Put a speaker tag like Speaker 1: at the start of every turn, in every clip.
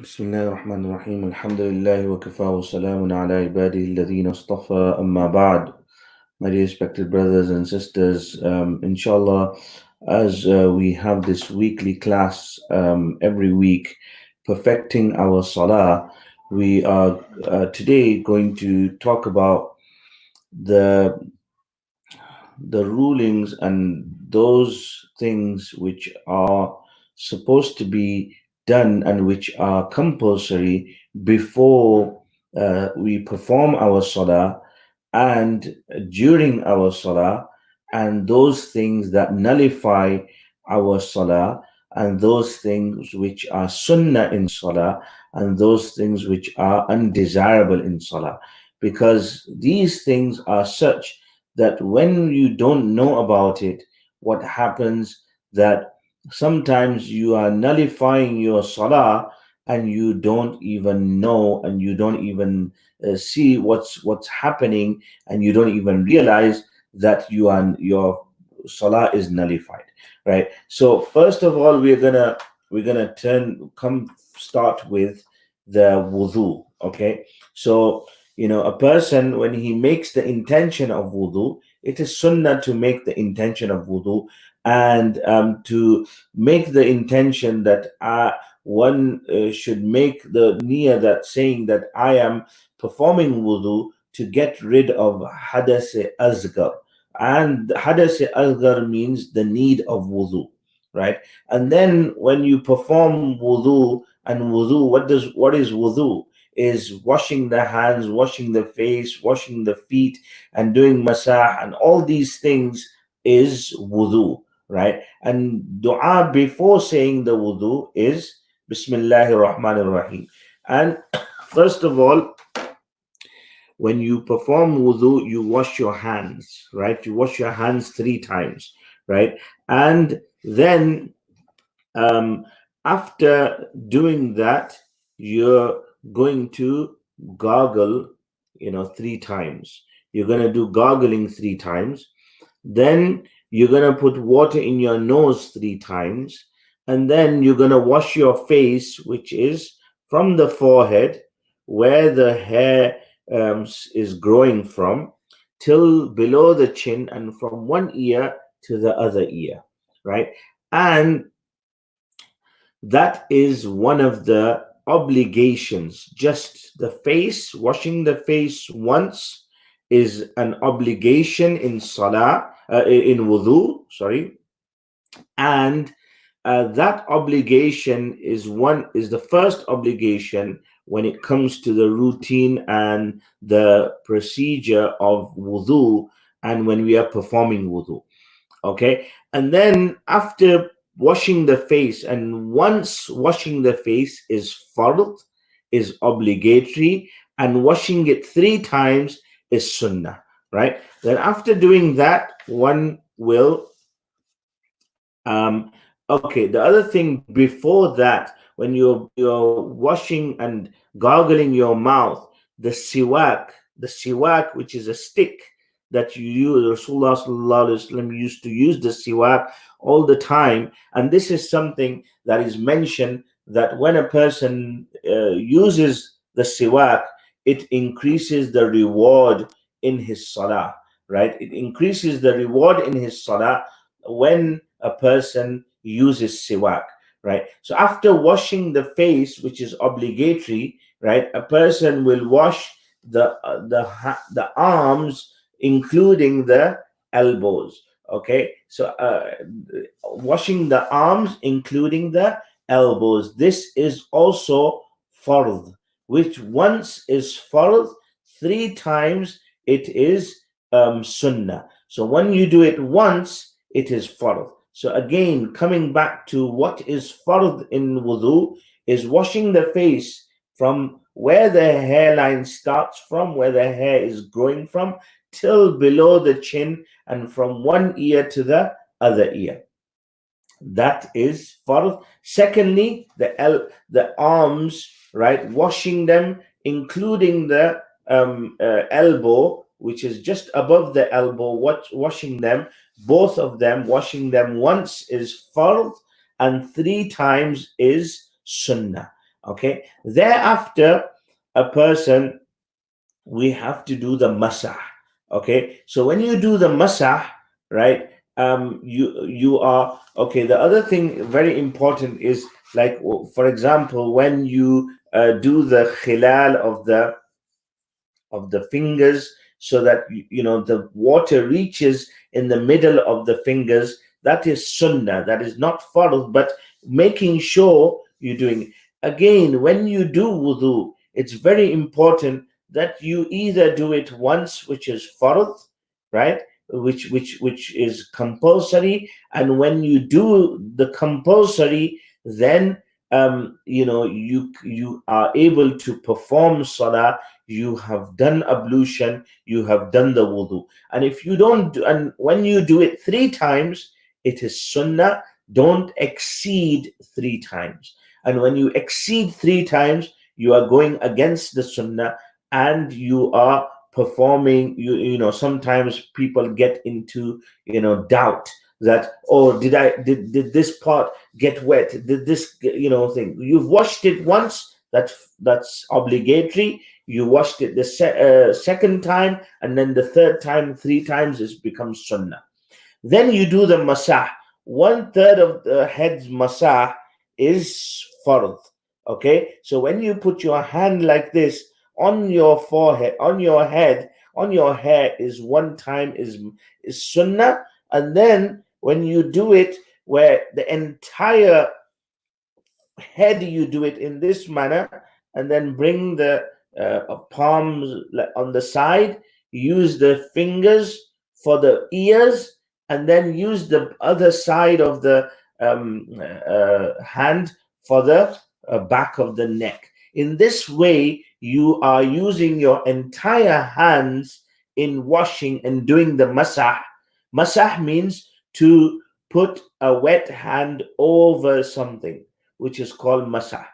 Speaker 1: بسم الله الرحمن الرحيم الحمد لله وكفى وسلام على عباده الذين اصطفى أما بعد. My dear respected brothers and sisters, inshallah, as we have this weekly class every week, perfecting our salah, we are today going to talk about the rulings and those things which are supposed to be done and which are compulsory before we perform our salah and during our salah, and those things that nullify our salah, and those things which are sunnah in salah, and those things which are undesirable in salah, because these things are such that when you don't know about it, what happens that sometimes you are nullifying your salah and you don't even know, and you don't even see what's happening, and you don't even realize that your salah is nullified, right? So first of all, we're gonna start with the wudu. Okay, so a person, when he makes the intention of wudu, it is sunnah to make the intention of wudu, and to make the intention that one should make the niyyah, that saying that I am performing wudu to get rid of hadass asghar. And hadass asghar means the need of wudu, right? And then when you perform wudu, and wudu, what is wudu? Is washing the hands, washing the face, washing the feet, and doing masah, and all these things is wudu, right? And dua before saying the wudu is Bismillahir Rahmanir Rahim. And first of all, when you perform wudu, you wash your hands, right? You wash your hands 3 times, right? And then um, after doing that, you're going to gargle, 3 times. You're going to do gargling 3 times. Then you're going to put water in your nose 3 times. And then you're going to wash your face, which is from the forehead, where the hair is growing from, till below the chin, and from one ear to the other ear, right? And that is one of the obligations. Just the face, washing the face once is an obligation in salah, in wudu, sorry. And that obligation is the first obligation when it comes to the routine and the procedure of wudu, and when we are performing wudu. Okay, and then after washing the face, and once washing the face is fard, is obligatory, and washing it 3 times is sunnah, right? Then after doing that, one will okay, the other thing before that, when you're washing and gargling your mouth, the siwak, which is a stick that you use, Rasulullah sallallahu alaihi wasallam used to use the siwak all the time, and this is something that is mentioned, that when a person uses the siwak, it increases the reward in his salah, right? It increases the reward in his salah when a person uses siwak, right? So after washing the face, which is obligatory, right, a person will wash the arms, including the elbows. Okay, so washing the arms, including the elbows, this is also fard, which once is fard, 3 times it is sunnah. So when you do it once, it is fard. So again, coming back to what is fard in wudu, is washing the face from where the hairline starts from, where the hair is growing from, till below the chin, and from one ear to the other ear. That is fard. Secondly, the arms, right? Washing them, including the elbow, which is just above the elbow. Washing them, both of them, washing them once is fard, and 3 times is sunnah. Okay, thereafter, a person, we have to do the masah. Okay, so when you do the masah, right, you are okay. The other thing very important is, like, for example, when you do the khilal of the fingers, so that the water reaches in the middle of the fingers, that is sunnah, that is not fard, but making sure you're doing it. Again, when you do wudu, it's very important that you either do it once, which is fard, right, which is compulsory, and when you do the compulsory, then you are able to perform salah. You have done ablution, you have done the wudu. And if you don't and when you do it three times, it is sunnah. Don't exceed three times. And when you exceed three times, you are going against the sunnah, and you are performing. Sometimes people get into doubt that, oh, did this part get wet, did this thing. You've washed it once, that's obligatory. You washed it the second time, and then the third time, three times, it becomes sunnah. Then you do the masah. One third of the head's masah is fard. Okay, so when you put your hand like this on your forehead, on your head, on your hair, is one time, is sunnah. And then when you do it, where the entire head, you do it in this manner, and then bring the palms on the side, use the fingers for the ears, and then use the other side of the hand for the back of the neck. In this way, you are using your entire hands in washing and doing the masah. Masah means to put a wet hand over something, which is called masah,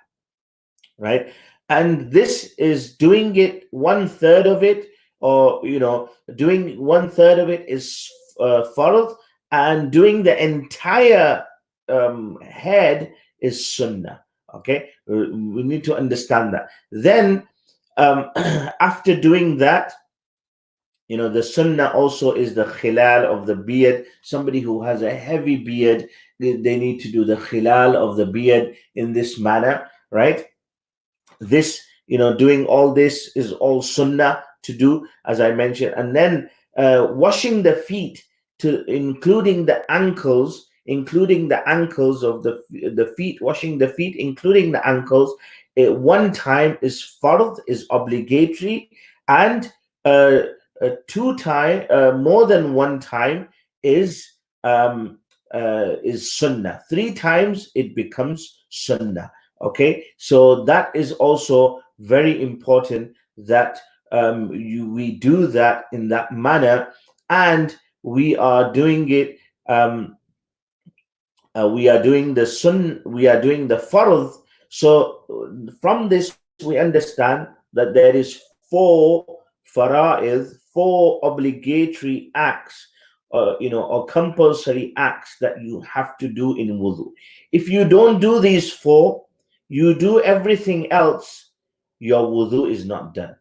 Speaker 1: right? And this is doing it one third of it, or doing one third of it is fard, and doing the entire head is sunnah. Okay, we need to understand that. Then after doing that, the sunnah also is the khilal of the beard. Somebody who has a heavy beard, they need to do the khilal of the beard in this manner, right? This, doing all this is all sunnah to do, as I mentioned. And then washing the feet, to including the ankles of the feet, washing the feet, including the ankles, one time is fard, is obligatory. And uh, two time more than one time is sunnah. Three times it becomes sunnah. Okay, so that is also very important, that we do that in that manner. And we are doing it, we are doing the fard. So from this we understand that there is four fara'id, four obligatory acts, or compulsory acts, that you have to do in wudu. If you don't do these four, you do everything else, your wudu is not done.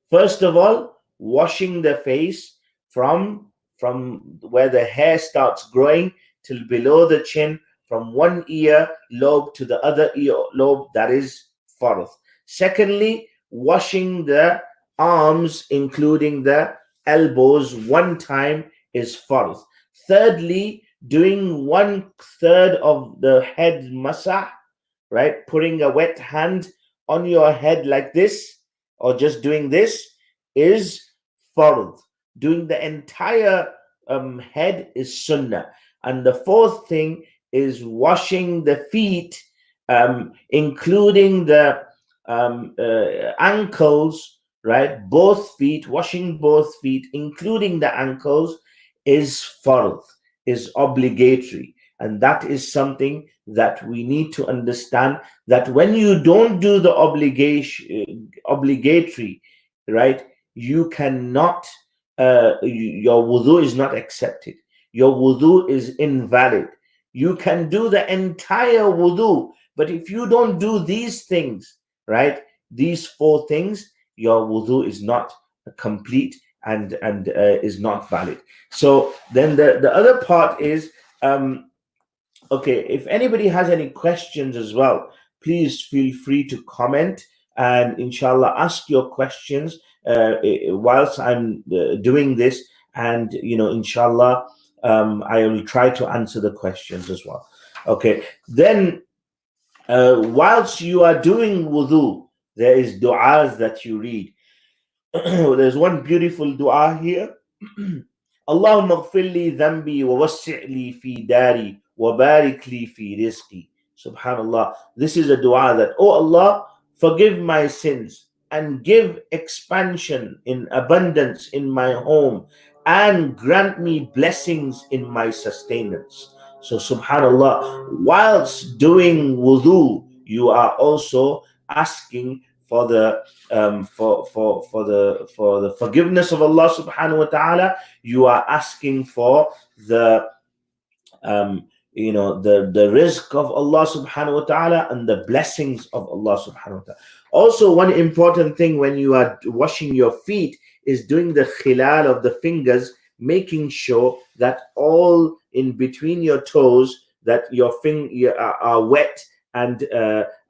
Speaker 1: First of all, washing the face from where the hair starts growing till below the chin, from one ear lobe to the other ear lobe, that is fard. Secondly, washing the arms, including the elbows, one time, is fard. Thirdly, doing one third of the head masah, right? Putting a wet hand on your head like this, or just doing this, is fard. Doing the entire head is sunnah. And the fourth thing is washing the feet, including the ankles, right? Both feet, washing both feet, including the ankles, is fard, is obligatory. And that is something that we need to understand, that when you don't do the obligatory, right, you cannot, your wudu is not accepted, your wudu is invalid. You can do the entire wudu, but if you don't do these things, right, these four things, your wudu is not complete, and is not valid. So then the other part is, um, okay, if anybody has any questions as well, please feel free to comment, and inshallah ask your questions whilst I'm doing this, and inshallah, I will try to answer the questions as well. Okay, then whilst you are doing wudu, there is du'as that you read. There's one beautiful dua here. Allahumma ighfir li dhanbi wa wassi' li fi dari wa barik li fi rizqi. Subhanallah. This is a dua that, oh Allah, forgive my sins and give expansion in abundance in my home and grant me blessings in my sustenance. So subhanallah, whilst doing wudu, you are also asking for the for the forgiveness of Allah subhanahu wa ta'ala. You are asking for the the rizq of Allah subhanahu wa ta'ala and the blessings of Allah subhanahu wa ta'ala. Also, one important thing when you are washing your feet is doing the khilal of the fingers, making sure that all in between your toes, that your fingers are wet and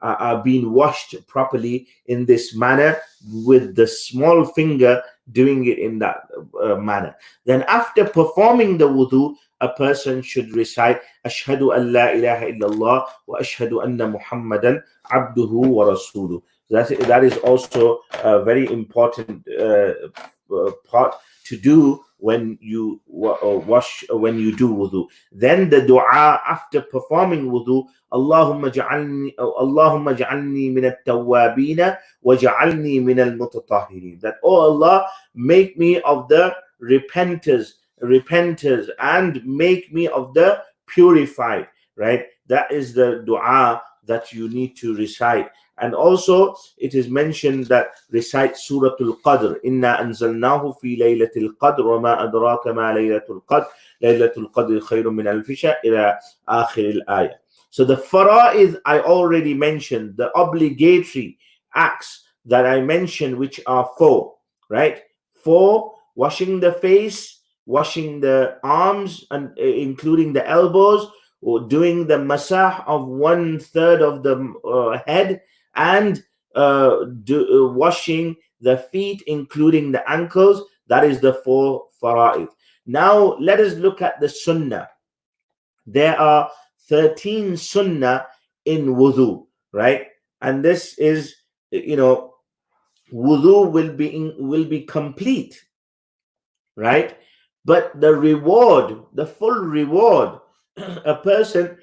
Speaker 1: are being washed properly in this manner, with the small finger doing it in that manner. Then after performing the wudu, a person should recite Ashhadu an la ilaha illallah wa ashhadu anna Muhammadan abduhu wa rasuluh. That is also a very important part to do when you when you do wudu. Then the dua after performing wudu, Allahumma ja'alni min at-tawwabin wa ja'alni min al-mutatahhirin. That, oh Allah, make me of the repenters and make me of the purified, right? That is the dua that you need to recite. And also it is mentioned that recite Suratul Qadr, Inna anzalnahu fi laylatil qadr wa ma adraka ma laylatul qadr khayrun min alfi shahr ila akhir al-ayah. So the fara'id I already mentioned, the obligatory acts that I mentioned, which are four, right? Four: washing the face, washing the arms, and including the elbows, or doing the masah of 1/3 of the head, and washing the feet, including the ankles. That is the four fara'id. Now let us look at the sunnah. There are 13 sunnah in wudu, right? And this is, wudu will be complete, right? But the reward, the full reward, a person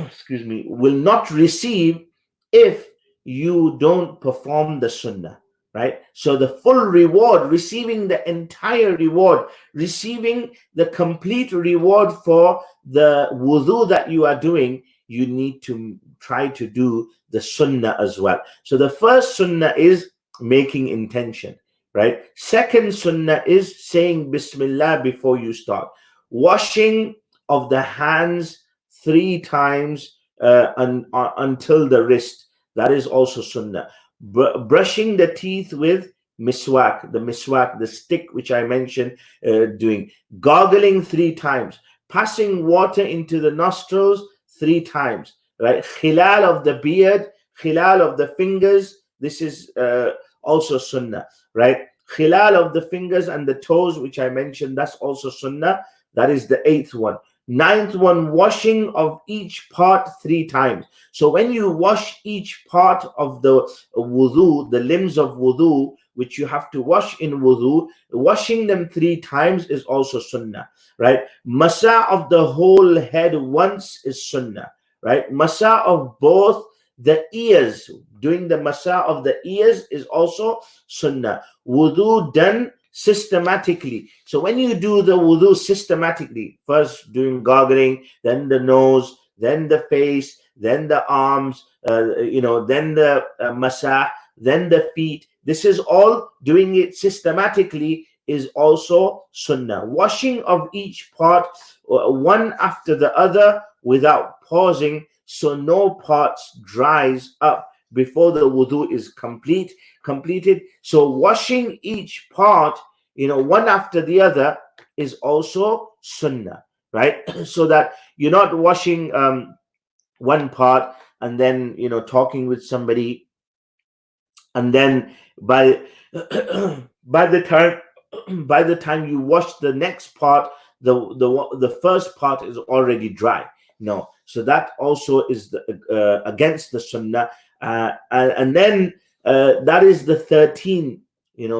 Speaker 1: excuse me, will not receive if you don't perform the sunnah, right? So the full reward, receiving the entire reward, receiving the complete reward for the wudu that you are doing, you need to try to do the sunnah as well. So the first sunnah is making intention, right? Second sunnah is saying Bismillah before you start. Washing of the hands 3 times until the wrist. That is also sunnah. Brushing the teeth with miswak, the stick which I mentioned, doing. Gargling 3 times. Passing water into the nostrils 3 times. Right? Khilal of the beard, khilal of the fingers. This is also sunnah. Right? Khilal of the fingers and the toes, which I mentioned, that's also sunnah. That is the 8th one. 9th one, washing of each part 3 times. So when you wash each part of the wudu, the limbs of wudu, which you have to wash in wudu, washing them 3 times is also sunnah, right? Masa of the whole head once is sunnah, right? Masa of both the ears, doing the masa of the ears is also sunnah. Wudu done systematically. So when you do the wudu systematically, first doing gargling, then the nose, then the face, then the arms, then the masah, then the feet. This is all doing it systematically. is also sunnah. Washing of each part one after the other without pausing, so no parts dries up before the wudu is completed. So washing each part, one after the other, is also sunnah, right? So that you're not washing one part and then talking with somebody, and then by by the time by the time you wash the next part, the first part is already dry. No, so that also is against the sunnah. And then that is the 13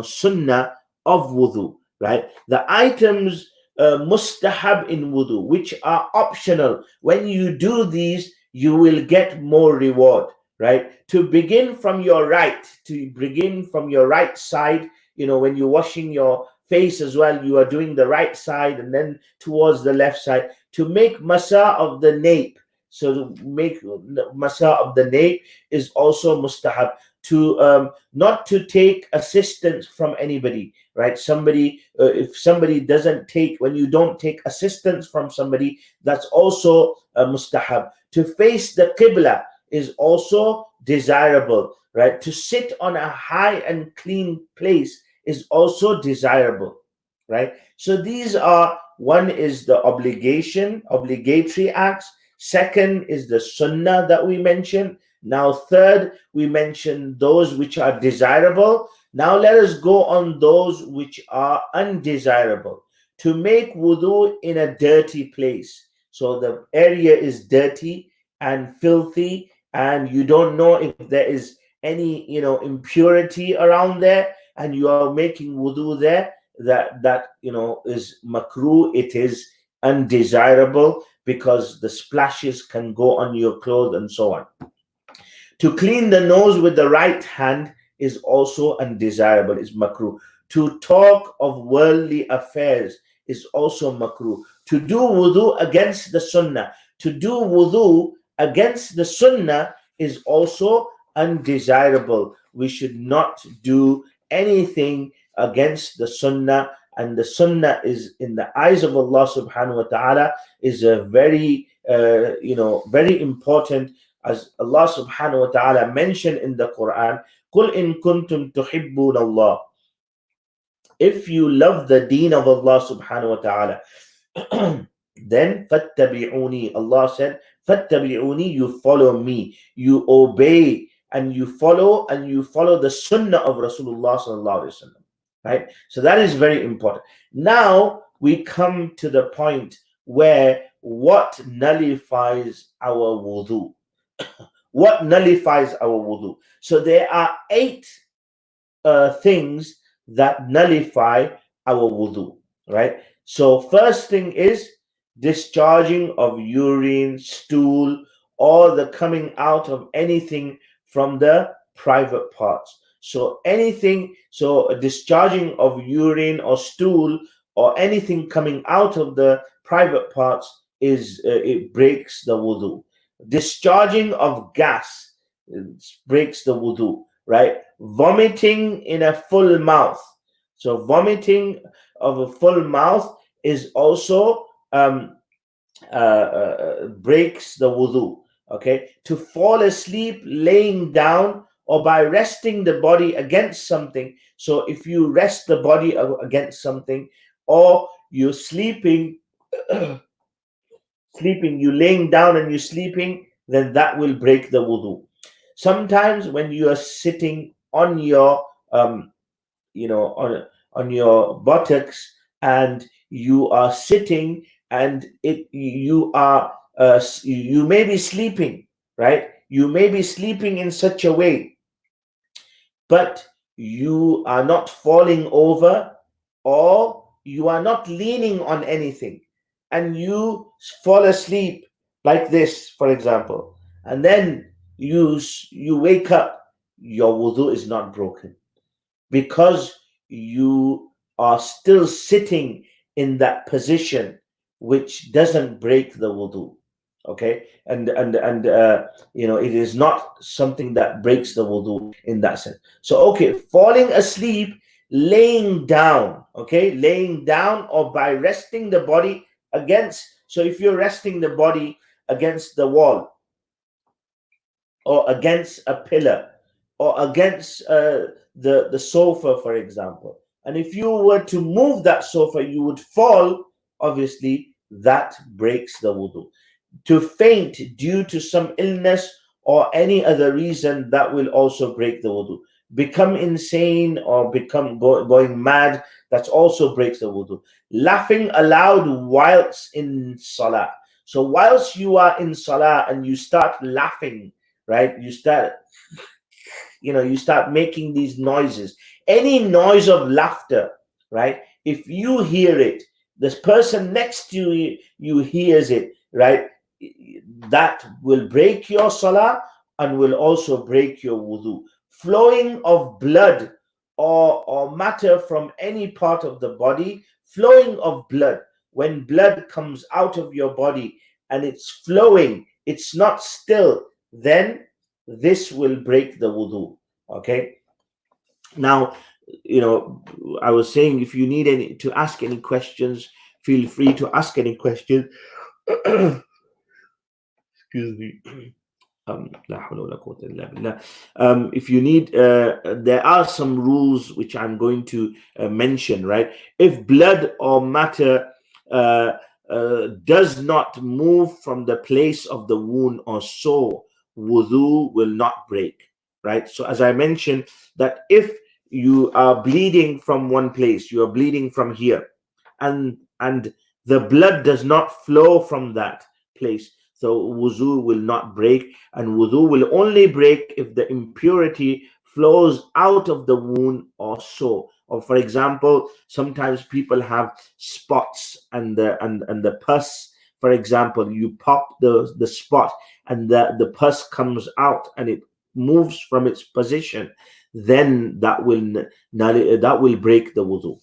Speaker 1: sunnah of wudu, right? The items mustahab in wudu, which are optional. When you do these, you will get more reward, right? To begin from your right side, when you're washing your face as well, you are doing the right side, and then towards the left side, to make masa of the nape. So to make masa of the nape is also mustahab. To not to take assistance from anybody, right? If somebody doesn't take, when you don't take assistance from somebody, that's also mustahab. To face the qibla is also desirable, right? To sit on a high and clean place is also desirable, right? So these are, one is the obligatory acts. Second is the sunnah that we mentioned. Now, third, we mentioned those which are desirable. Now, let us go on those which are undesirable. To make wudu in a dirty place. So the area is dirty and filthy, and you don't know if there is any impurity around there, and you are making wudu there, that is makruh. It is undesirable because the splashes can go on your clothes and so on. To clean the nose with the right hand is also undesirable, is makruh. To talk of worldly affairs is also makruh. To do wudu against the sunnah, is also undesirable. We should not do anything against the sunnah, and the sunnah is, in the eyes of Allah subhanahu wa ta'ala, is a very very important, as Allah subhanahu wa ta'ala mentioned in the Quran. قُلْ إِن كُنْتُمْ تُحِبُّونَ اللَّهِ, if you love the deen of Allah subhanahu wa ta'ala, then fattabi'uni. Allah said, fattabi'uni, you follow me, you obey, and you follow the sunnah of Rasulullah sallallahu alaihi wasallam, right? So that is very important. Now we come to the point where what nullifies our wudu. What nullifies our wudu? So there are 8 things that nullify our wudu, right? So first thing is discharging of urine, stool, or the coming out of anything from the private parts. So discharging of urine or stool or anything coming out of the private parts it breaks the wudu. Discharging of gas breaks the wudu, right? Vomiting in a full mouth. So vomiting of a full mouth is also breaks the wudu. Okay, to fall asleep laying down or by resting the body against something. So if you rest the body against something, or you're sleeping, you laying down and you're sleeping, then that will break the wudu. Sometimes when you are sitting on your on your buttocks, and you are sitting, and you may be sleeping, right? You may be sleeping in such a way, but you are not falling over, or you are not leaning on anything, and you fall asleep like this, for example, and then you wake up, your wudu is not broken, because you are still sitting in that position, which doesn't break the wudu. Okay, and it is not something that breaks the wudu in that sense. So okay, falling asleep laying down, okay, laying down, or by resting the body against. So if you're resting the body against the wall, or against a pillar, or against the sofa, for example, and if you were to move that sofa, you would fall. Obviously, that breaks the wudu. To faint due to some illness or any other reason, that will also break the wudu. Become insane or going mad, that also breaks the wudu. Laughing aloud whilst in salah. So whilst you are in salah and you start laughing, right, you start making these noises, any noise of laughter, right, if you hear it, this person next to you hears it, right, that will break your salah and will also break your wudu. Flowing of blood or matter from any part of the body, flowing of blood, when blood comes out of your body and it's flowing, it's not still, then this will break the wudu. Okay. Now, I was saying, if you need any to ask any questions, feel free to ask any questions. Excuse me. لا حول ولا قوة إلا بالله. If you need, there are some rules which I'm going to mention, right? If blood or matter uh, does not move from the place of the wound or sore, wudu will not break, right? So as I mentioned, that if you are bleeding from one place, you are bleeding from here, and the blood does not flow from that place, so wuzu will not break, and wudu will only break if the impurity flows out of the wound or sore. Or for example, sometimes people have spots, and the pus, for example, you pop the spot and the pus comes out and it moves from its position, then that will break the wudu.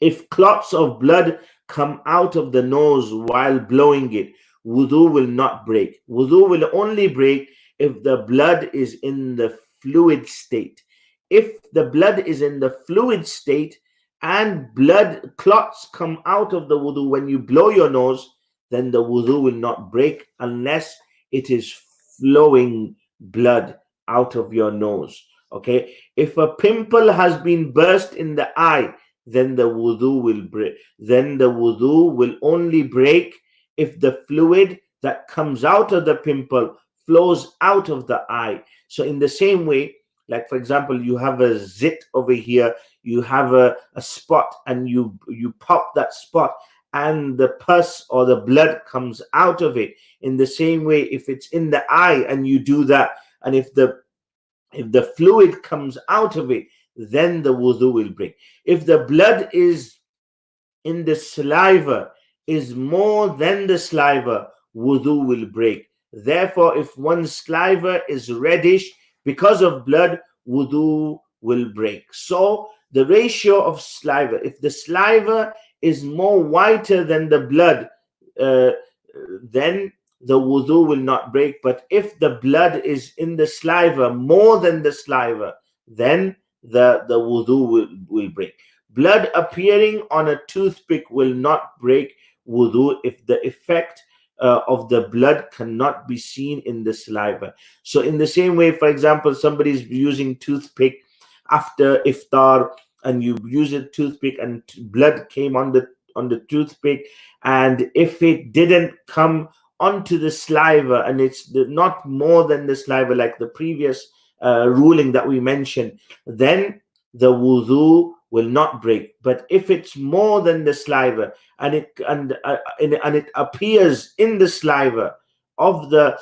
Speaker 1: If clots of blood come out of the nose while blowing it, wudu will not break. Wudu will only break if the blood is in the fluid state. If the blood is in the fluid state and blood clots come out of the wudu when you blow your nose, then the wudu will not break unless it is flowing blood out of your nose. Okay. If a pimple has been burst in the eye, then the wudu will break. Then the wudu will only break if the fluid that comes out of the pimple flows out of the eye. So in the same way, like for example, you have a zit over here, you have a spot, and you pop that spot, and the pus or the blood comes out of it. In the same way, if it's in the eye and you do that, and if the fluid comes out of it, then the wudu will break. If the blood is in the saliva is more than the saliva, wudu will break. Therefore, if one's saliva is reddish because of blood, wudu will break. So the ratio of saliva, if the saliva is more whiter than the blood, uh, then the wudu will not break. But if the blood is in the saliva more than the saliva, then the wudu will break. Blood appearing on a toothpick will not break wudu if the effect of the blood cannot be seen in the saliva. So in the same way, for example, somebody is using toothpick after iftar, and you use a toothpick and blood came on the toothpick, and if it didn't come onto the saliva and it's not more than the saliva, like the previous ruling that we mentioned, then the wudu will not break. But if it's more than the saliva and it appears in the saliva of the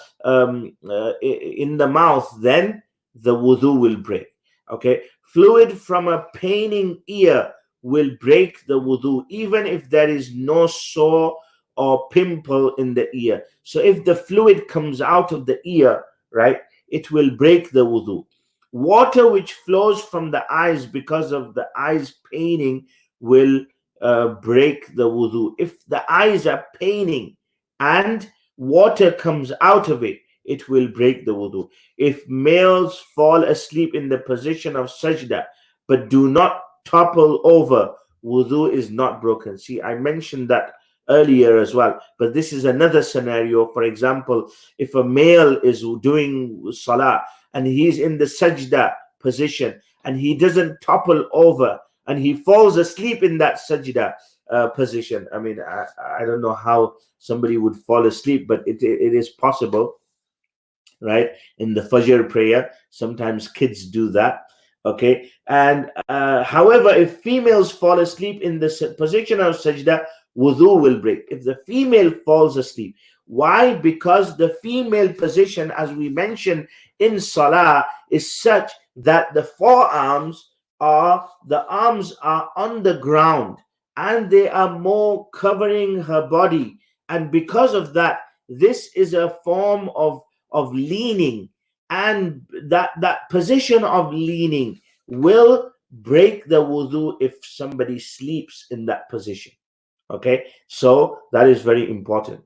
Speaker 1: in the mouth, then the wudu will break. Okay. Fluid from a paining ear will break the wudu even if there is no sore or pimple in the ear. So if the fluid comes out of the ear, right, it will break the wudu. Water which flows from the eyes because of the eyes paining will break the wudu. If the eyes are paining and water comes out of it, it will break the wudu. If males fall asleep in the position of sajda but do not topple over, wudu is not broken. See, I mentioned that earlier as well, but this is another scenario. For example, if a male is doing salah and he's in the sajda position and he doesn't topple over and he falls asleep in that sajda position. I mean, I don't know how somebody would fall asleep, but it is possible, right? In the Fajr prayer, sometimes kids do that. Okay, and however, if females fall asleep in the position of sajda, wudu will break. If the female falls asleep, why? Because the female position, as we mentioned in salah, is such that the arms are on the ground and they are more covering her body, and because of that, this is a form of leaning, and that position of leaning will break the wudu if somebody sleeps in that position. Okay, so that is very important.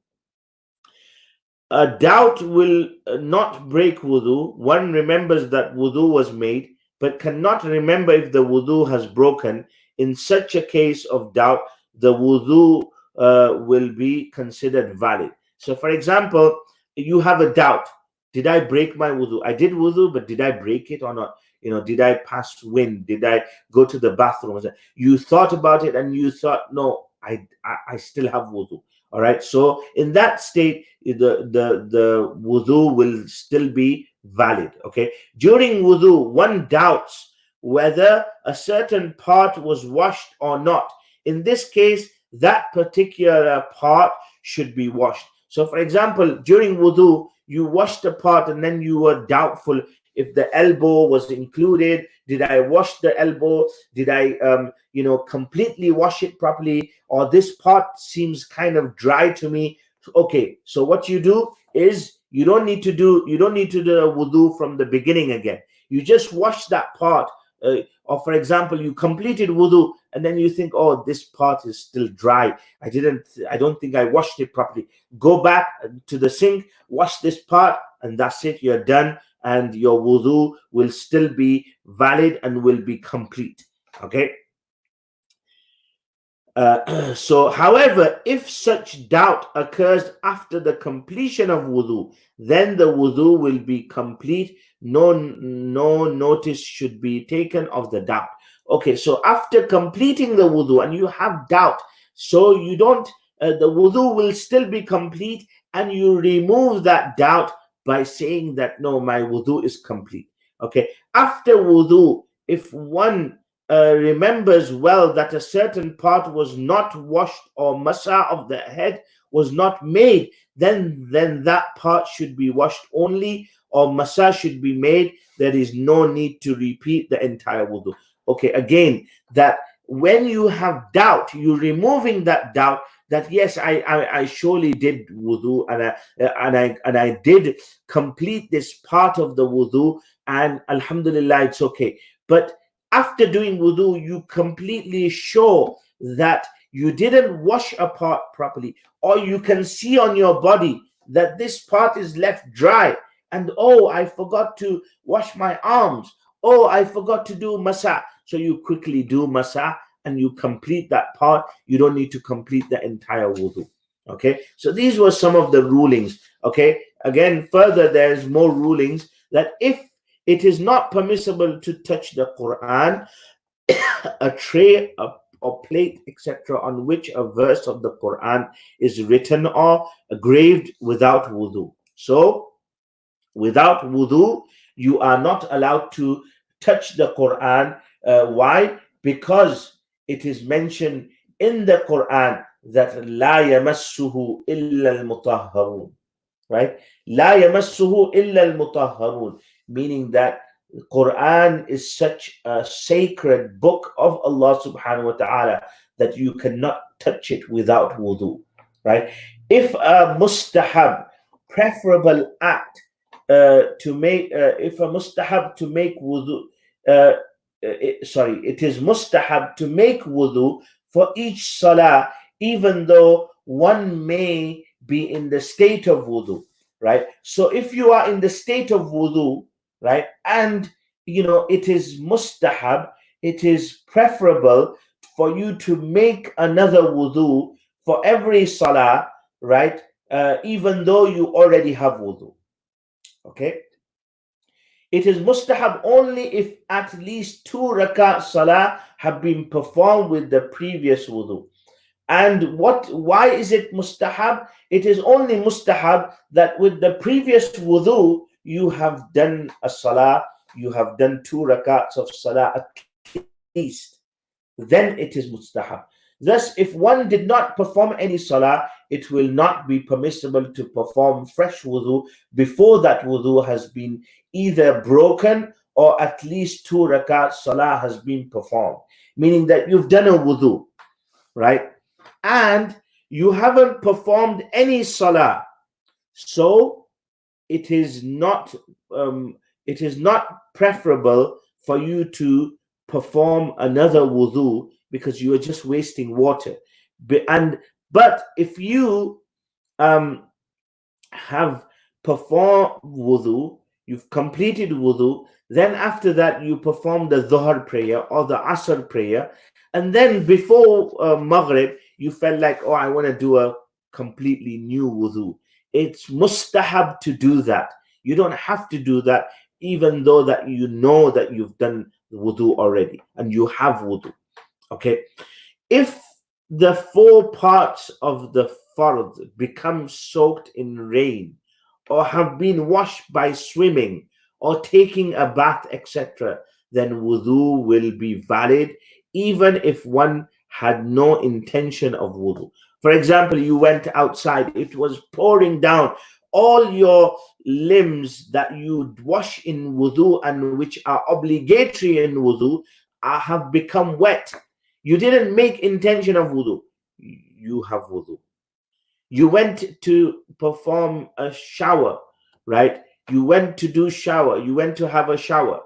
Speaker 1: A doubt will not break wudu. One remembers that wudu was made but cannot remember if the wudu has broken. In such a case of doubt, the wudu will be considered valid. So, for example, you have a doubt: did I break my wudu? I did wudu, but did I break it or not? Did I pass wind? Did I go to the bathroom? You thought about it and you thought, no, I still have wudu. All right. So in that state, the wudu will still be valid. Okay. During wudu, one doubts whether a certain part was washed or not. In this case, that particular part should be washed. So, for example, during wudu, you washed a part and then you were doubtful if the elbow was included. Did I wash the elbow? Did I completely wash it properly? Or this part seems kind of dry to me. Okay, so what you do is you don't need to do the wudu from the beginning again. You just wash that part. Or for example, you completed wudu and then you think, oh, this part is still dry. I don't think I washed it properly. Go back to the sink, wash this part, and that's it. You're done, and your wudu will still be valid and will be complete. Okay. So, however, if such doubt occurs after the completion of wudu, then the wudu will be complete. No notice should be taken of the doubt. Okay, so after completing the wudu and you have doubt, so you don't, the wudu will still be complete, and you remove that doubt by saying that no, my wudu is complete. Okay, after wudu, if one remembers well that a certain part was not washed or masa of the head was not made, then that part should be washed only, or masa should be made. There is no need to repeat the entire wudu. Okay, again, that when you have doubt, you're removing that doubt that yes, I surely did wudu, and I did complete this part of the wudu, and alhamdulillah, it's okay. But after doing wudu, you completely sure that you didn't wash a part properly, or you can see on your body that this part is left dry, and oh, I forgot to wash my arms, oh, I forgot to do masa. So you quickly do masa and you complete that part. You don't need to complete the entire wudu. Okay, so these were some of the rulings. Okay, again, further, there's more rulings that if it is not permissible to touch the Quran, a tray, or plate, etc., on which a verse of the Quran is written or engraved without wudu. So, without wudu, you are not allowed to touch the Quran. Why? Because it is mentioned in the Quran that لا يمسه إلا المطهرون. Right? لا يمسه إلا المطهرون, meaning that the Quran is such a sacred book of Allah subhanahu wa ta'ala that you cannot touch it without wudu. Right? If a mustahab, preferable act to make, if a mustahab to make wudu, it is mustahab to make wudu for each salah, even though one may be in the state of wudu, right? So if you are in the state of wudu, right, and it is mustahab, it is preferable for you to make another wudu for every salah, right? Even though you already have wudu. Okay. It is mustahab only if at least two rakat salah have been performed with the previous wudu. And why is it mustahab? It is only mustahab that with the previous wudu you have done a salah, you have done two rakats of salah at least. Then it is mustahab. Thus, if one did not perform any salah, it will not be permissible to perform fresh wudu before that wudu has been either broken or at least two rakat salah has been performed. Meaning that you've done a wudu, right? And you haven't performed any salah. So it is not preferable for you to perform another wudu because you are just wasting water. But if you um, have performed wudu, you've completed wudu, then after that you perform the dhuhr prayer or the asr prayer, and then before maghrib you felt like, oh, I want to do a completely new wudu. It's mustahab to do that. You don't have to do that, even though that you know that you've done wudu already and you have wudu. Okay. If the four parts of the fard become soaked in rain or have been washed by swimming or taking a bath, etc., then wudu will be valid even if one had no intention of wudu. For example, you went outside, it was pouring down, all your limbs that you wash in wudu and which are obligatory in wudu have become wet. You didn't make intention of wudu. You have wudu. You went to perform a shower, right? You went to do shower. You went to have a shower,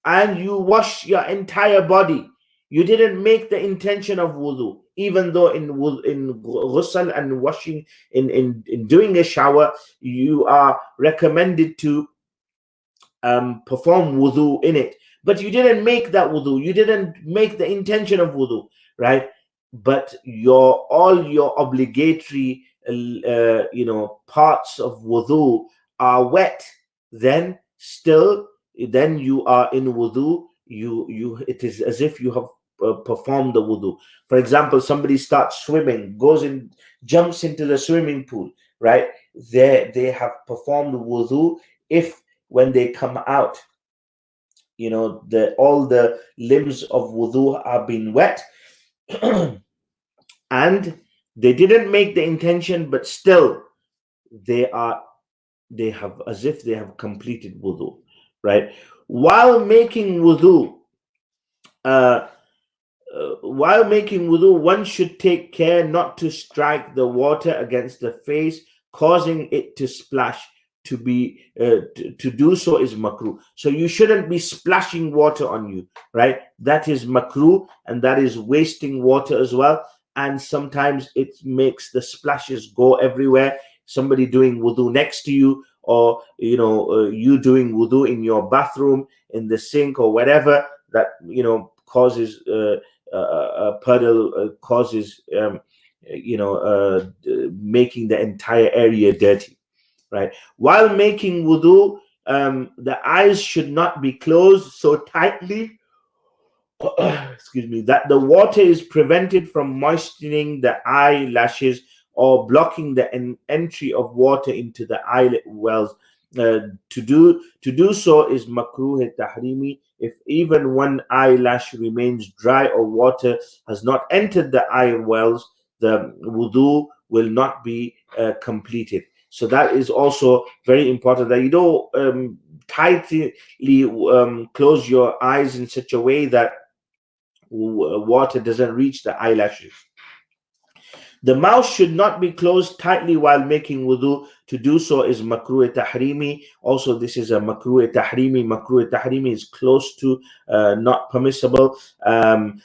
Speaker 1: and you wash your entire body. You didn't make the intention of wudu, even though in ghusl and washing, in doing a shower, you are recommended to perform wudu in it, but you didn't make that wudu, you didn't make the intention of wudu, right? But all your obligatory parts of wudu are wet, then still, then you are in wudu. It is as if you have performed the wudu. For example, somebody starts swimming, goes in, jumps into the swimming pool, right? They have performed wudu if when they come out, the all the limbs of wudu are being wet and they didn't make the intention, but still they are they have, as if they have completed wudu, right? while making wudu uh, while making wudu, one should take care not to strike the water against the face, causing it to splash. To do so is makruh. So you shouldn't be splashing water on you, right? That is makruh, and that is wasting water as well. And sometimes it makes the splashes go everywhere. Somebody doing wudu next to you, or you doing wudu in your bathroom, in the sink or whatever, that causes a puddle, causes making the entire area dirty, right? While making wudu, the eyes should not be closed so tightly excuse me, that the water is prevented from moistening the eyelashes or blocking the entry of water into the eyelid wells. To do so is makruh tahrimi. If even one eyelash remains dry or water has not entered the eye wells, the wudu will not be completed. So that is also very important, that you don't tightly close your eyes in such a way that water doesn't reach the eyelashes. The mouth should not be closed tightly while making wudu. To do so is makruh tahrimi. Also, this is a makruh tahrimi. Makruh tahrimi is close to not permissible, and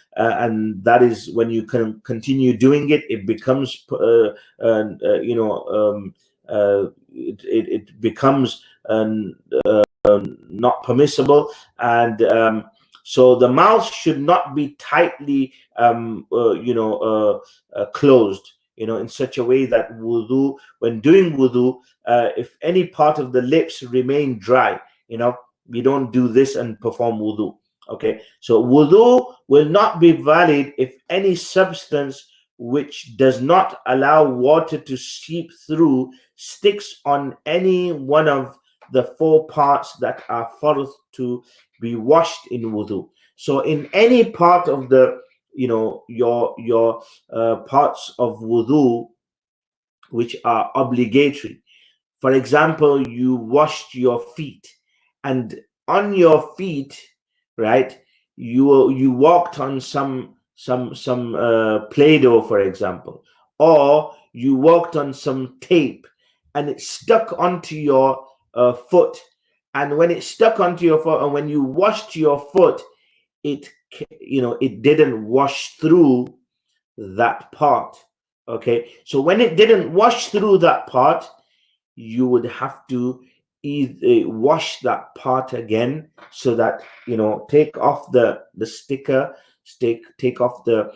Speaker 1: that is when you can continue doing it, it becomes it becomes not permissible, and So the mouth should not be tightly, closed, in such a way that wudu, when doing wudu, if any part of the lips remain dry, you know, we don't do this and perform wudu. Okay, so wudu will not be valid if any substance which does not allow water to seep through sticks on any one of the four parts that are forced to be washed in wudu. So in any part of the, your parts of wudu which are obligatory, for example, you washed your feet, and on your feet, right? You walked on some play-doh, for example, or you walked on some tape, and it stuck onto your foot. And when it stuck onto your foot, and when you washed your foot, it didn't wash through that part. Okay, so when it didn't wash through that part, you would have to either wash that part again, so that, take off the sticker, take off the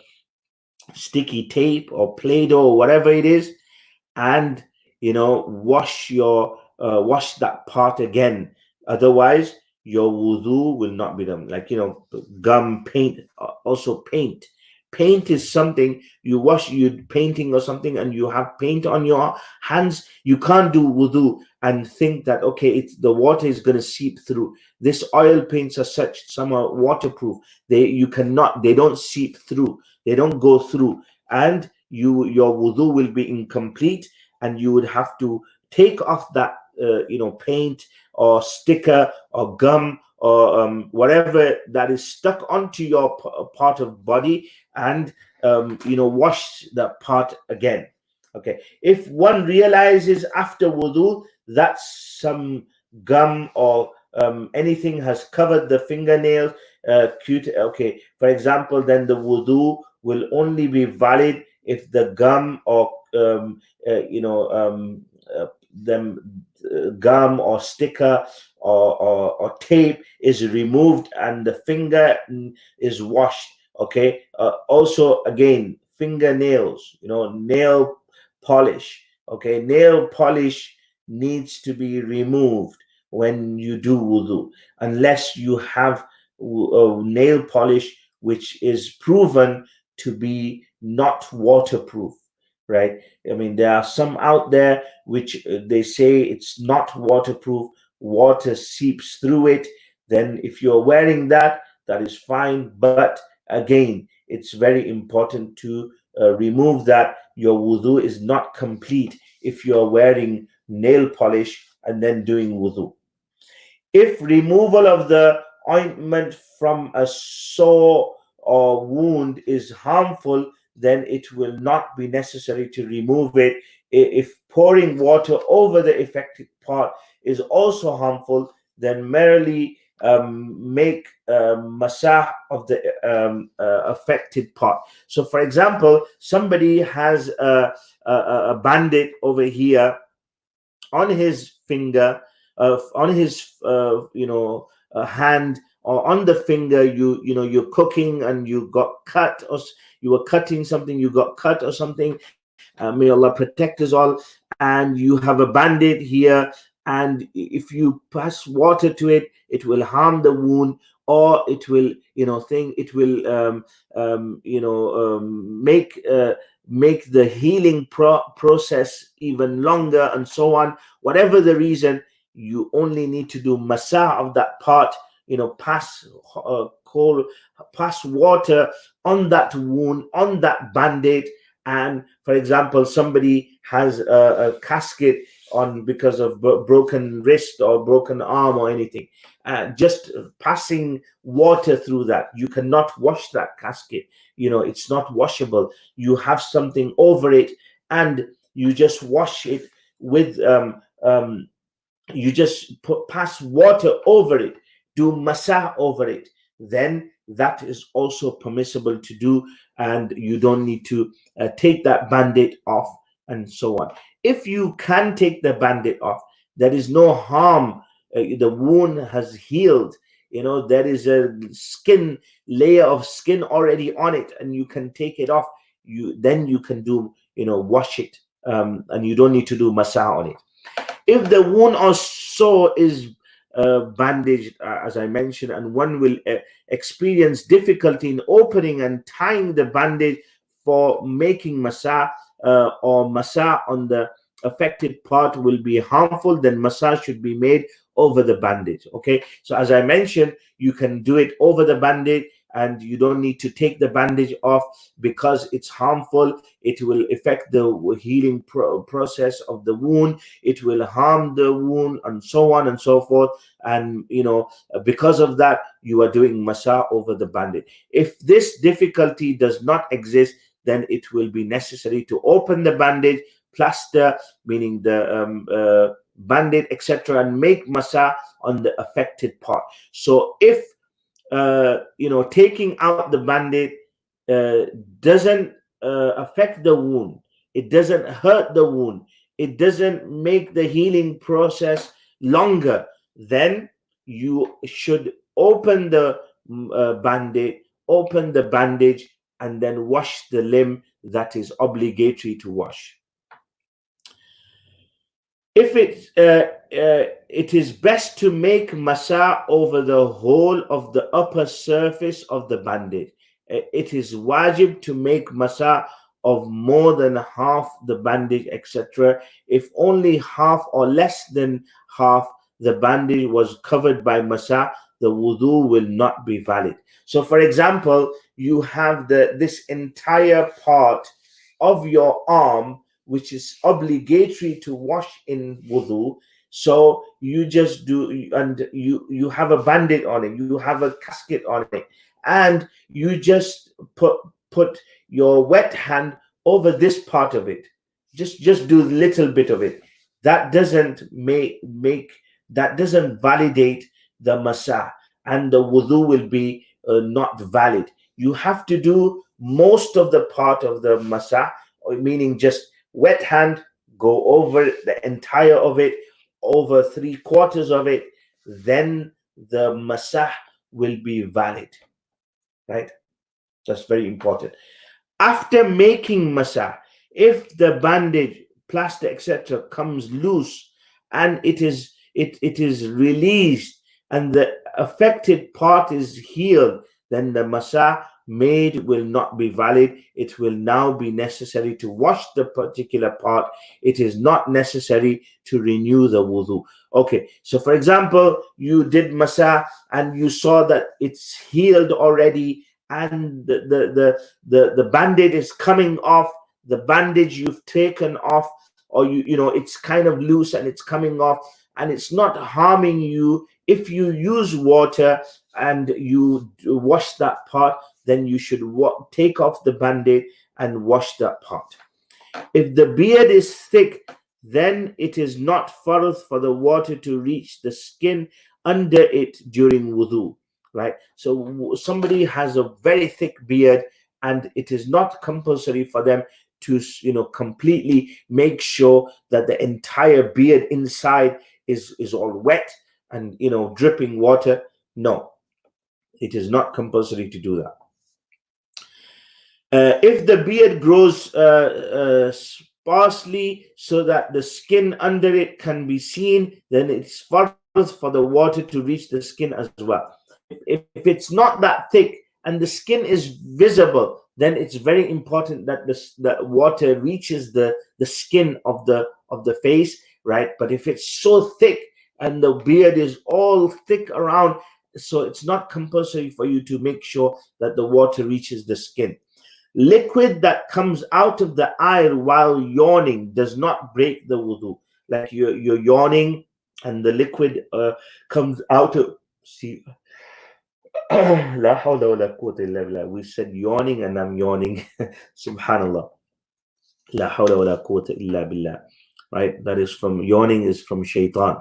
Speaker 1: sticky tape or play-doh or whatever it is, and wash that part again. Otherwise your wudu will not be done. Like, gum, paint, also paint is something you wash, you painting or something, and you have paint on your hands. You can't do wudu and think that, okay, it's the water is going to seep through. This oil paints are such, some are waterproof, they don't seep through, they don't go through, and your wudu will be incomplete, and you would have to take off that paint or sticker or gum or whatever that is stuck onto your part of body, and wash that part again. Okay, if one realizes after wudu that some gum or anything has covered the fingernails, okay, for example, then the wudu will only be valid if the gum or them gum or sticker or tape is removed, and the finger is washed. Okay, also again, fingernails, nail polish. Okay, nail polish needs to be removed when you do wudu, unless you have nail polish which is proven to be not waterproof, right? I mean, there are some out there which they say it's not waterproof, water seeps through it. Then if you're wearing that, that is fine. But again, it's very important to remove that. Your wudu is not complete if you're wearing nail polish and then doing wudu. If removal of the ointment from a sore or wound is harmful, then it will not be necessary to remove it. If pouring water over the affected part is also harmful, then merely make masah of the affected part. So, for example, somebody has a bandit over here on his finger, on his hand, or on the finger. You're cooking and you got cut, or you were cutting something, you got cut or something. May Allah protect us all. And you have a bandit here, and if you pass water to it, it will harm the wound, or it will, it will make the healing process even longer, and so on. Whatever the reason, you only need to do masah of that part. Pass cold, pass water on that wound, on that band-aid. And for example, somebody has a casket on because of broken wrist or broken arm or anything, just passing water through that, you cannot wash that casket. It's not washable. You have something over it, and you just wash it with you just pass water over it, do masah over it, then that is also permissible to do, and you don't need to take that band-aid off, and so on. If you can take the band-aid off, there is no harm. The wound has healed. there is a skin layer of skin already on it, and you can take it off. You can do, wash it, and you don't need to do masa on it. If the wound or sore is bandaged, as I mentioned, and one will experience difficulty in opening and tying the bandage for making masa, or masa on the affected part will be harmful, then massage should be made over the bandage. Okay, so as I mentioned, you can do it over the bandage, and you don't need to take the bandage off because it's harmful. It will affect the healing process of the wound. It will harm the wound, and so on and so forth. And because of that, you are doing masa over the bandage. If this difficulty does not exist, then it will be necessary to open the bandage, plaster, meaning the bandage, etc., and make masa on the affected part. So if taking out the bandage uh, doesn't affect the wound, it doesn't hurt the wound, it doesn't make the healing process longer, then you should open the bandage, and then wash the limb that is obligatory to wash. If it is best to make masa over the whole of the upper surface of the bandage. It is wajib to make masa of more than half the bandage, etc. If only half or less than half the bandage was covered by masa, the wudu will not be valid. So, for example, you have this entire part of your arm which is obligatory to wash in wudu. So you just do, and you have a bandage on it, you have a casket on it, and you just put your wet hand over this part of it. Just do a little bit of it. That doesn't that doesn't validate the masa, and the wudu will be not valid. You have to do most of the part of the masa, meaning just wet hand, go over the entire of it, over 3/4 of it, then the masah will be valid, right? That's very important. After making masah, if the bandage, plaster, etc., comes loose and it is released and the affected part is healed, then the masah made will not be valid. It will now be necessary to wash the particular part. It is not necessary to renew the wudu. Okay, so for example, you did masa and you saw that it's healed already, and the bandage is coming off. The bandage you've taken off, or it's kind of loose and it's coming off, and it's not harming you. If you use water and you wash that part, then you should take off the bandage and wash that part. If the beard is thick, then it is not farz for the water to reach the skin under it during wudu, right? So somebody has a very thick beard, and it is not compulsory for them to completely make sure that the entire beard inside is all wet and dripping water. No, it is not compulsory to do that. If the beard grows sparsely so that the skin under it can be seen, then it's farz for the water to reach the skin as well. If it's not that thick and the skin is visible, then it's very important that the water reaches the skin of the face, right? But if it's so thick and the beard is all thick around, so it's not compulsory for you to make sure that the water reaches the skin. Liquid that comes out of the eye while yawning does not break the wudu. Like you're yawning and the liquid comes out of, see, La hawla wa la quwwata illa billah. We said yawning and I'm yawning. Subhanallah. La hawla wa la quwwata illa billah. Right? That is from, yawning is from shaitan.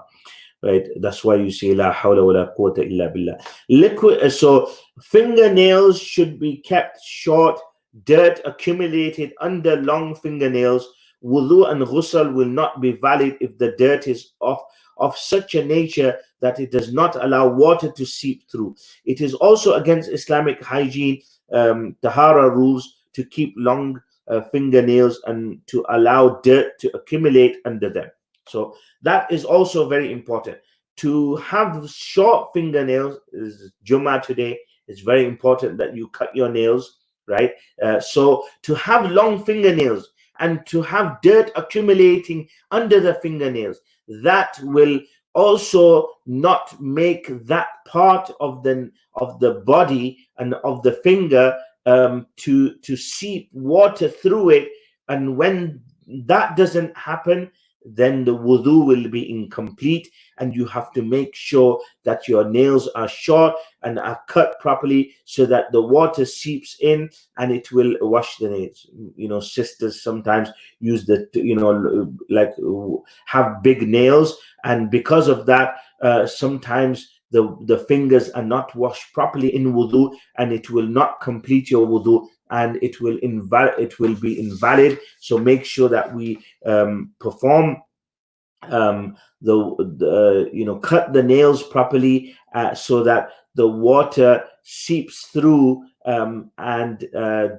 Speaker 1: Right? That's why you say La hawla wa la quwwata illa billah. Liquid, so fingernails should be kept short. Dirt accumulated under long fingernails. Wudu and ghusl will not be valid if the dirt is of of such a nature that it does not allow water to seep through. It is also against Islamic hygiene, tahara rules, to keep long fingernails and to allow dirt to accumulate under them. So that is also very important. To have short fingernails is Jummah today. It's very important that you cut your nails, right? So to have long fingernails and to have dirt accumulating under the fingernails, that will also not make that part of the body and of the finger to seep water through it. And when that doesn't happen, then the wudu will be incomplete, and you have to make sure that your nails are short and are cut properly so that the water seeps in and it will wash the nails. Sisters sometimes use like have big nails, and because of that, sometimes the fingers are not washed properly in wudu, and it will not complete your wudu, and it will be invalid. So make sure that we perform cut the nails properly, so that the water seeps through, and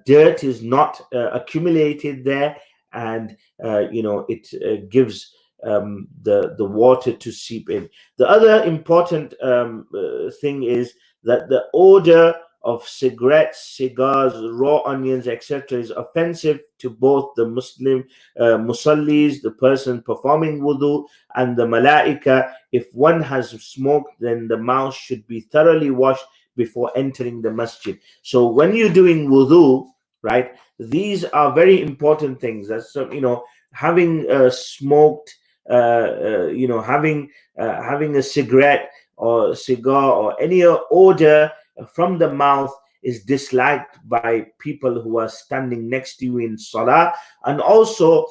Speaker 1: dirt is not accumulated there, and it gives the water to seep in. The other important thing is that the odor of cigarettes, cigars, raw onions, etc., is offensive to both the Muslim musallis, the person performing wudu, and the malaika. If one has smoked, then the mouth should be thoroughly washed before entering the masjid. So when you're doing wudu, right, these are very important things. That's having smoked, having a cigarette or cigar or any odor from the mouth is disliked by people who are standing next to you in salah. And also,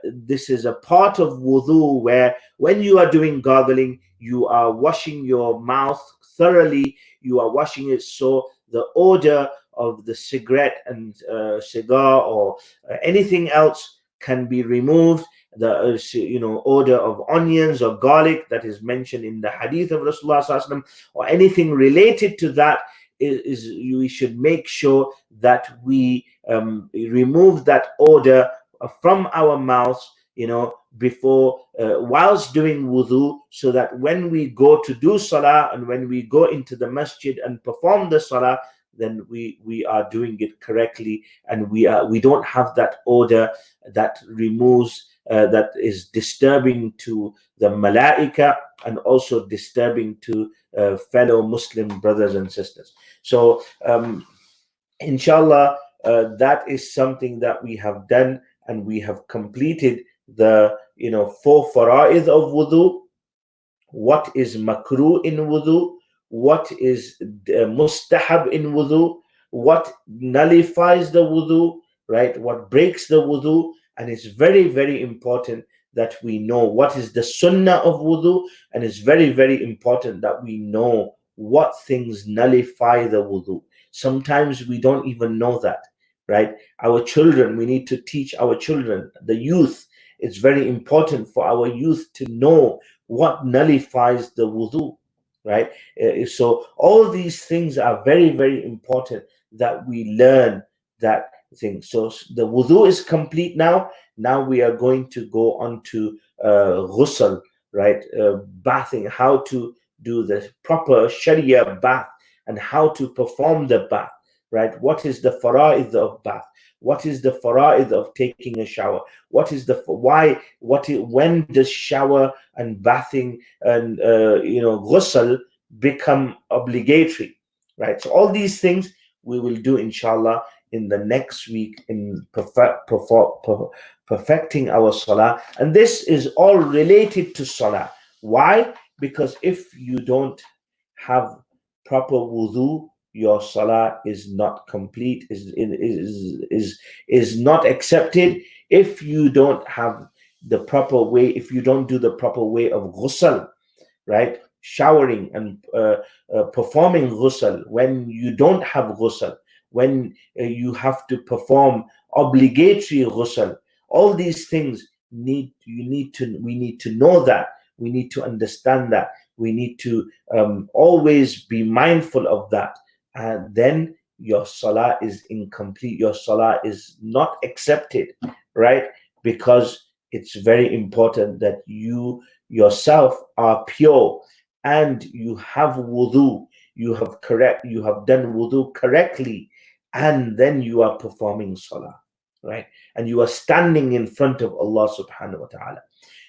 Speaker 1: this is a part of wudu where when you are doing gargling, you are washing your mouth thoroughly. You are washing it so the odor of the cigarette and cigar or anything else can be removed. The odor of onions or garlic that is mentioned in the hadith of Rasulullah sallallahu alaihi wasallam, or anything related to that, is we should make sure that we remove that odor from our mouths, before whilst doing wudu, so that when we go to do salah and when we go into the masjid and perform the salah, then we are doing it correctly, and we don't have that odor that removes that is disturbing to the malaika and also disturbing to fellow Muslim brothers and sisters. So inshallah, that is something that we have done, and we have completed the 4 fara'id of wudu. What is makruh in wudu, what is mustahab in wudu, what nullifies the wudu, right, what breaks the wudu. And it's very, very important that we know what is the sunnah of wudu, and it's very, very important that we know what things nullify the wudu. Sometimes we don't even know that, right? Our children, we need to teach our children, the youth. It's very important for our youth to know what nullifies the wudu, right? So all these things are very, very important that we learn that thing. So the wudu is complete now. Now we are going to go on to ghusl, right? Bathing, how to do the proper Sharia bath and how to perform the bath, right? What is the fara'id of bath? What is the fara'id of taking a shower? What is the when does shower and bathing and ghusl become obligatory, right? So all these things we will do inshallah in the next week in perfecting our salah. And this is all related to salah. Why? Because if you don't have proper wudu, your salah is not complete, is not accepted. If you don't have the proper way, if you don't do the proper way of ghusl, right, showering and performing ghusl, when you don't have ghusl, when you have to perform obligatory ghusl, all these things we need to know that We need to understand that. We need to always be mindful of that. And then your salah is incomplete. Your salah is not accepted, right? Because it's very important that you yourself are pure and you have wudu. You have done wudu correctly, and then you are performing salah, right? And you are standing in front of Allah subhanahu wa ta'ala.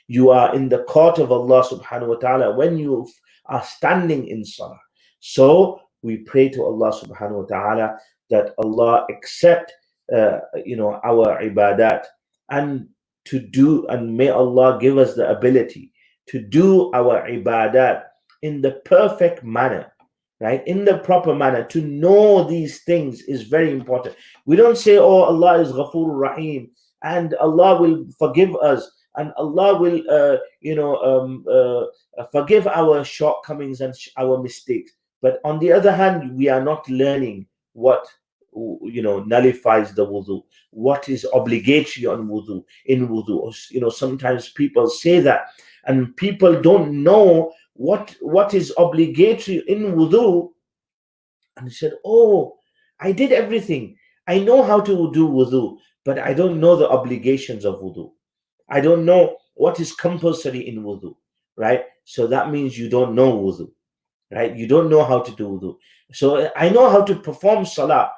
Speaker 1: You are in the court of Allah subhanahu wa ta'ala when you are standing in salah. So we pray to Allah subhanahu wa ta'ala that Allah accept our ibadat, and may Allah give us the ability to do our ibadat in the perfect manner, right? In the proper manner. To know these things is very important. We don't say, oh, Allah is Ghafoor Rahim and Allah will forgive us and Allah will forgive our shortcomings and our mistakes. But on the other hand, we are not learning what nullifies the wudu, what is obligatory on wudu, in wudu. Sometimes people say that, and people don't know what is obligatory in wudu, and he said, oh, I did everything, I know how to do wudu, but I don't know the obligations of wudu. I don't know what is compulsory in wudu, right? So that means you don't know wudu, right? You don't know how to do wudu. So I know how to perform salah,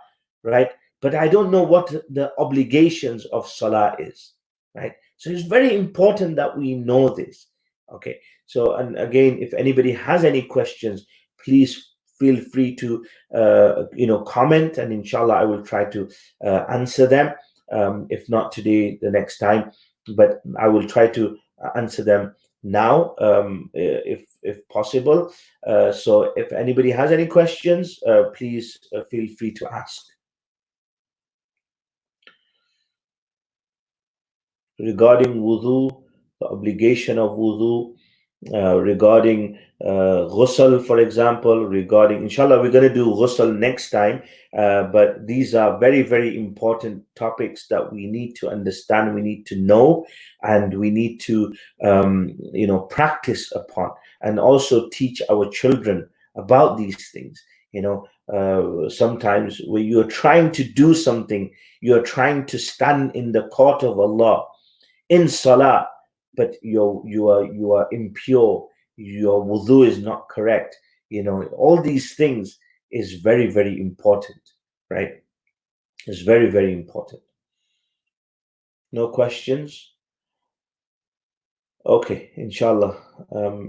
Speaker 1: right? But I don't know what the obligations of salah is, right? So it's very important that we know this. Okay. So, and again, if anybody has any questions, please feel free to comment, and inshallah I will try to answer them. If not today, the next time, but I will try to answer them now, if possible. So if anybody has any questions, please feel free to ask. Regarding wudu, the obligation of wudu, regarding ghusl, for example, regarding, inshallah, we're going to do ghusl next time, but these are very, very important topics that we need to understand, we need to know, and we need to, practice upon, and also teach our children about these things. Sometimes when you're trying to do something, you're trying to stand in the court of Allah in salah, but you are impure, your wudu is not correct. All these things is very, very important, right? It's very, very important. No questions? Okay, inshallah.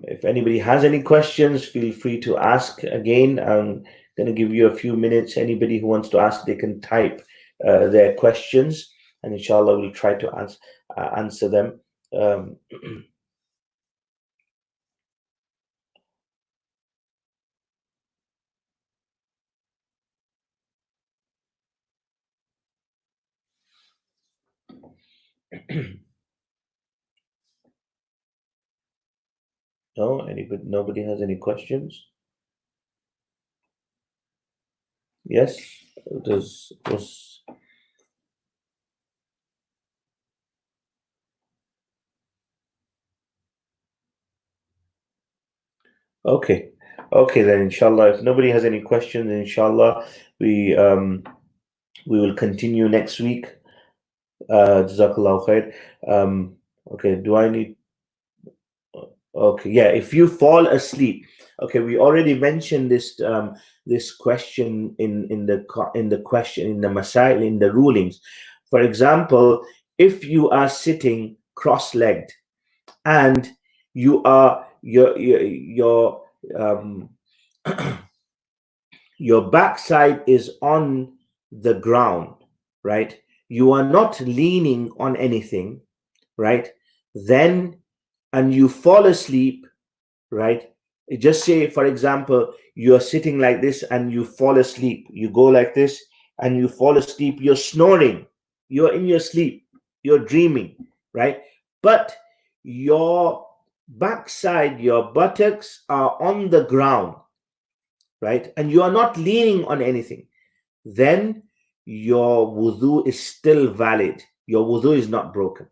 Speaker 1: If anybody has any questions, feel free to ask. Again, I'm going to give you a few minutes. Anybody who wants to ask, they can type their questions, and inshallah we'll try to answer them. No, nobody has any questions? Yes, was okay. Okay, then inshallah, if nobody has any questions, inshallah, we will continue next week. Jazakallahu khair. Okay, do I need? Okay, yeah. If you fall asleep, okay, we already mentioned this question in the question in the masail, in the rulings. For example, if you are sitting cross-legged and you are your your backside is on the ground, right? You are not leaning on anything, right? Then, and you fall asleep, right? Just say, for example, you're sitting like this and you fall asleep. You go like this and you fall asleep. You're snoring. You're in your sleep. You're dreaming, right? But your backside, your buttocks are on the ground, right? And you are not leaning on anything. Then your wudu is still valid. Your wudu is not broken.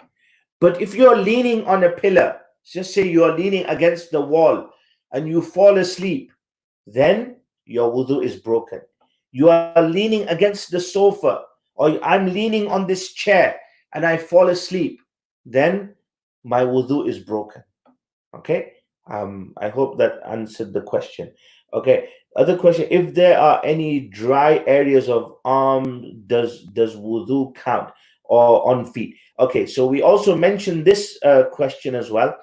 Speaker 1: But if you're leaning on a pillar, just say you are leaning against the wall and you fall asleep, then your wudu is broken. You are leaning against the sofa, or I'm leaning on this chair and I fall asleep, then my wudu is broken. Okay. I hope that answered the question. Okay. Other question: if there are any dry areas of arm, does wudu count, or on feet? Okay. So we also mentioned this question as well,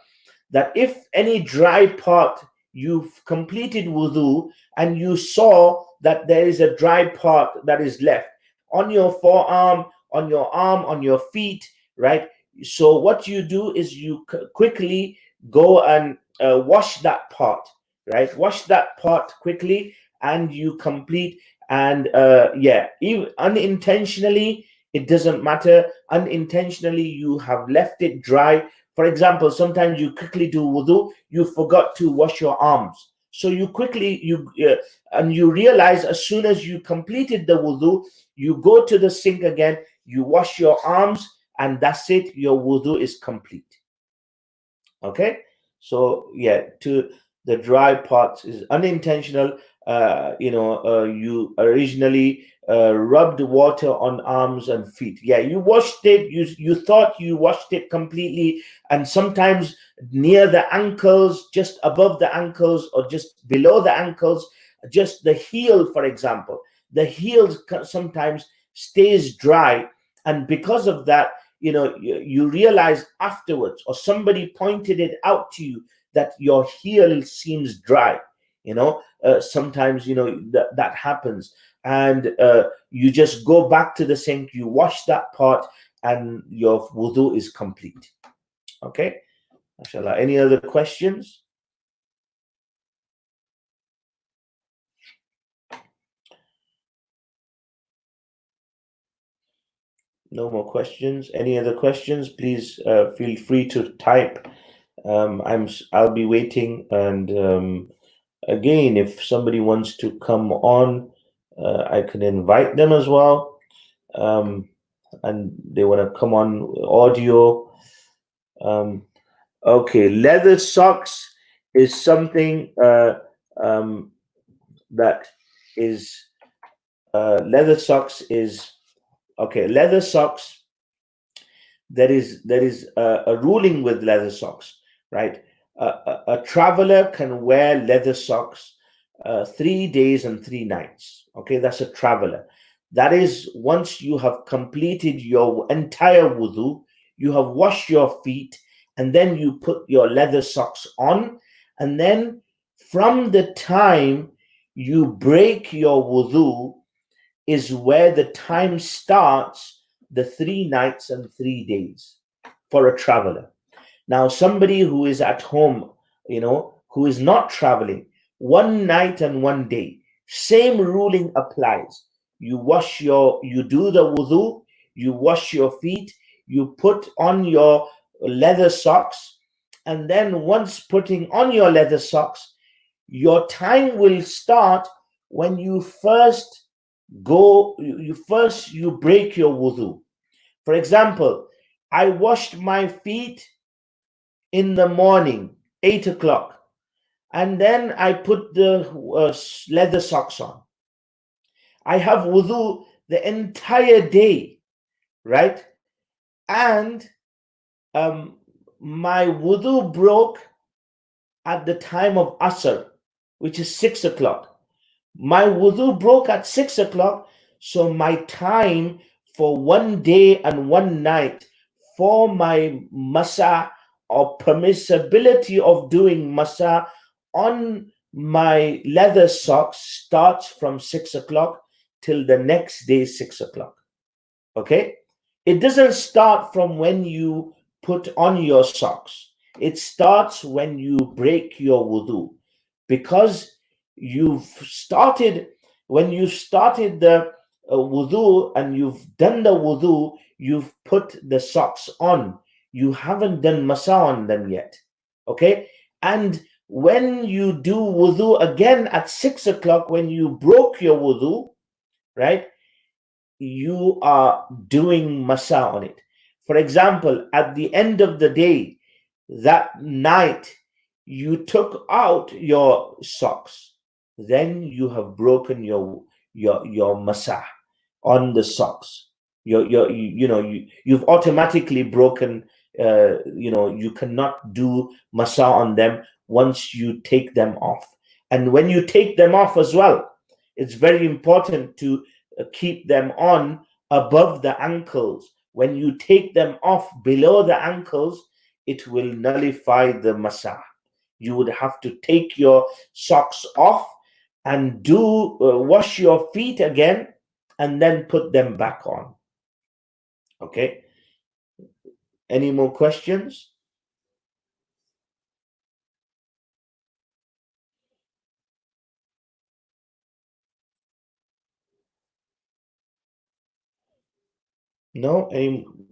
Speaker 1: that if any dry part, you've completed wudu and you saw that there is a dry part that is left on your forearm, on your arm, on your feet, right? So what you do is you quickly go and wash that part, right? Wash that part quickly, and you complete. And yeah, even unintentionally, it doesn't matter. Unintentionally, you have left it dry. For example, sometimes you quickly do wudu, you forgot to wash your arms. So you quickly and you realize as soon as you completed the wudu, you go to the sink again, you wash your arms, and that's it. Your wudu is complete. Okay. So yeah, to the dry parts is unintentional. You originally rubbed water on arms and feet. Yeah, you washed it. You thought you washed it completely, and sometimes near the ankles, just above the ankles, or just below the ankles, just the heel, for example, the heel sometimes stays dry, and because of that, you realize afterwards, or somebody pointed it out to you, that your heel seems dry. Sometimes that happens, and you just go back to the sink, you wash that part, and your wudu is complete. Okay. Mashallah. Any other questions? No more questions. Any other questions? Please feel free to type. I'll be waiting, and again, if somebody wants to come on, I can invite them as well. And they want to come on audio. Um, okay, leather socks is something um, that is leather socks is okay. Leather socks, there is a ruling with leather socks, right? A traveler can wear leather socks 3 days and 3 nights. Okay, that's a traveler. That is once you have completed your entire wudu, you have washed your feet, and then you put your leather socks on, and then from the time you break your wudu is where the time starts, the 3 nights and 3 days for a traveler. Now, somebody who is at home, who is not traveling, 1 night and 1 day, same ruling applies. You do the wudu, you wash your feet, you put on your leather socks, and then once putting on your leather socks, your time will start when you first you break your wudu. For example, I washed my feet in the morning, 8 o'clock, and then I put the leather socks on. I have wudu the entire day, right? And um, my wudu broke at the time of Asr, which is 6 o'clock. My wudu broke at 6 o'clock, so my time for 1 day and 1 night for my masa, or permissibility of doing masa on my leather socks, starts from 6 o'clock till the next day, 6 o'clock. Okay? It doesn't start from when you put on your socks, it starts when you break your wudu, because you've started when you started the wudu, and you've done the wudu, you've put the socks on, you haven't done masa on them yet. Okay. And when you do wudu again at 6 o'clock, when you broke your wudu, right, you are doing masa on it. For example, at the end of the day, that night you took out your socks, then you have broken your masah on the socks. You've automatically broken. You cannot do masah on them once you take them off. And when you take them off as well, it's very important to keep them on above the ankles. When you take them off below the ankles, it will nullify the masah. You would have to take your socks off and do wash your feet again and then put them back on. Okay. Any more questions? No?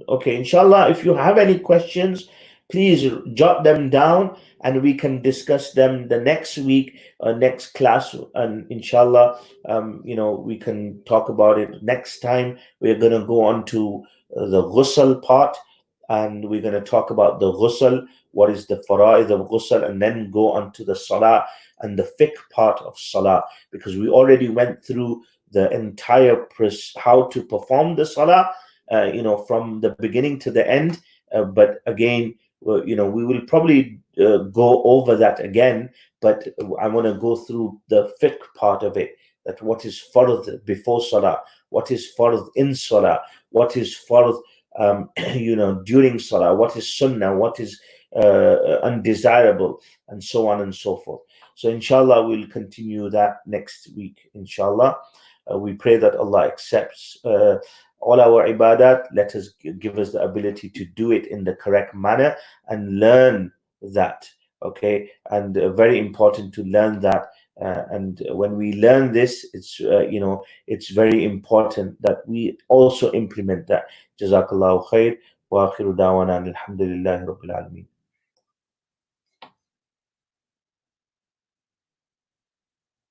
Speaker 1: Okay, inshallah, if you have any questions, please jot them down and we can discuss them the next week, next class. And inshallah, we can talk about it next time. We're going to go on to the ghusl part, and we're going to talk about the ghusl, what is the fara'id of ghusl, and then go on to the salah and the fiqh part of salah, because we already went through the entire how to perform the salah, from the beginning to the end. But again, we will probably go over that again. But I want to go through the fiqh part of it. That what is fard before salah, what is fard in salah, what is fard, during salah, what is sunnah, what is undesirable, and so on and so forth. So inshallah, we'll continue that next week. Inshallah, we pray that Allah accepts all our ibadat. Let us give us the ability to do it in the correct manner and learn that. Okay, and very important to learn that. And when we learn this, it's very important that we also implement that. Jazakallahu khair. Wa akhiru dawana alhamdulillahi rabbil alamin.